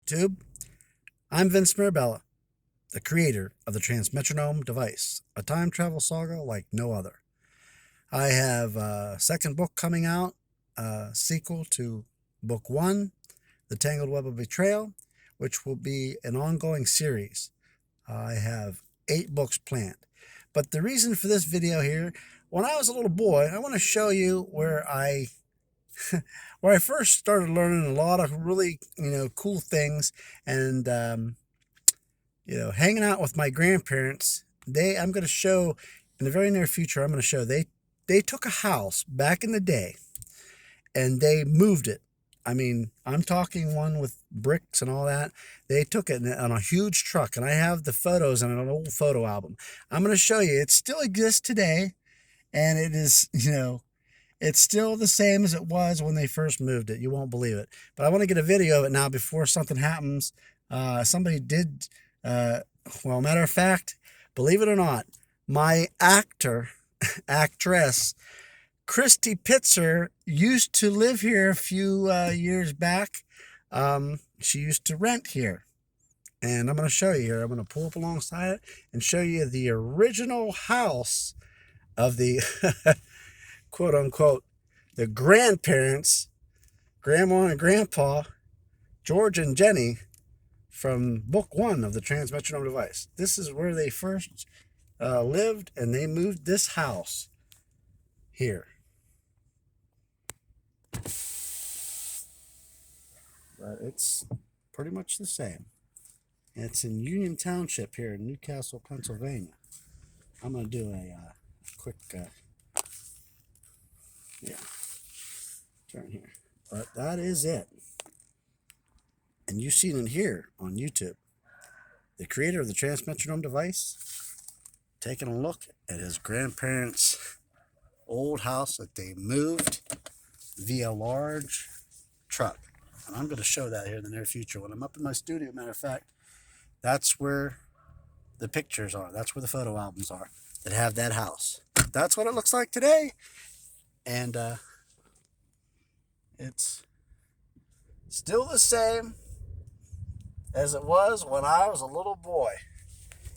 YouTube. I'm Vince Mirabella, the creator of the Transmetronome device, a time travel saga like no other. I have a second book coming out, a sequel to book one, The Tangled Web of Betrayal, which will be an ongoing series. I have 8 books planned. But the reason for this video here, when I was a little boy, I want to show you where I first started learning a lot of really, cool things, and hanging out with my grandparents. I'm going to show in the very near future. I'm going to show they took a house back in the day, and they moved it. I mean, I'm talking one with bricks and all that. They took it on a huge truck, and I have the photos in an old photo album. I'm going to show you. It still exists today, and it is, it's still the same as it was when they first moved it. You won't believe it. But I want to get a video of it now before something happens. Somebody did, matter of fact, believe it or not, my actress, Christy Pitzer, used to live here a few years back. She used to rent here. And I'm going to show you here. I'm going to pull up alongside it and show you the original house of the quote unquote, the grandparents, Grandma and Grandpa, George and Jenny, from book one of the Transmetronome device. This is where they first lived, and they moved this house here. But it's pretty much the same. It's in Union Township here in Newcastle, Pennsylvania. I'm going to do a quick turn here. But that is it. And you've seen it here on YouTube. The creator of the Transmetronome device taking a look at his grandparents' old house that they moved via large truck. And I'm going to show that here in the near future when I'm up in my studio. Matter of fact, that's where the pictures are. That's where the photo albums are that have that house. That's what it looks like today. And it's still the same as it was when I was a little boy.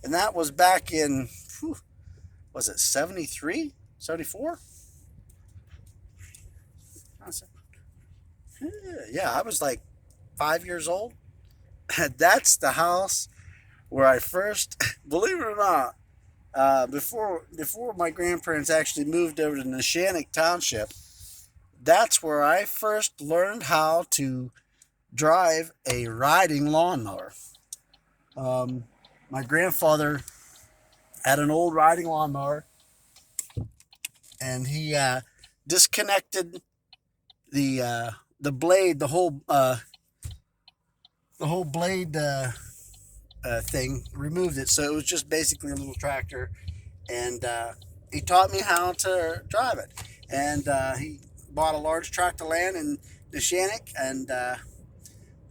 And that was back in, was it 73? 74? Yeah, I was like 5 years old. That's the house where I first, believe it or not, before my grandparents actually moved over to Neshannock Township, that's where I first learned how to drive a riding lawnmower. My grandfather had an old riding lawnmower, and he disconnected the blade, the whole blade thing, removed it, so it was just basically a little tractor. And he taught me how to drive it, and he bought a large tract of land in Neshannock, and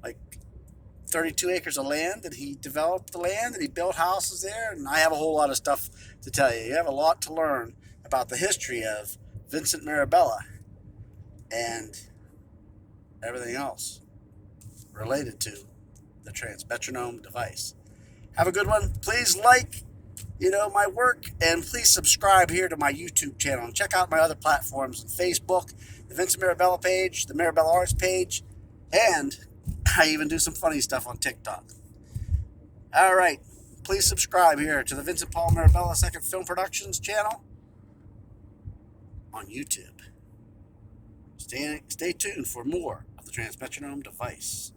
like 32 acres of land, and he developed the land, and he built houses there. And I have a whole lot of stuff to tell you. You have a lot to learn about the history of Vincent Mirabella and everything else related to the Transmetronome device. Have a good one. Please like, my work, and please subscribe here to my YouTube channel, and check out my other platforms on Facebook, the Vincent Mirabella page, the Mirabella Arts page, and I even do some funny stuff on TikTok. All right. Please subscribe here to the Vincent Paul Mirabella Second Film Productions channel on YouTube. Stay tuned for more of the Transmetronome device.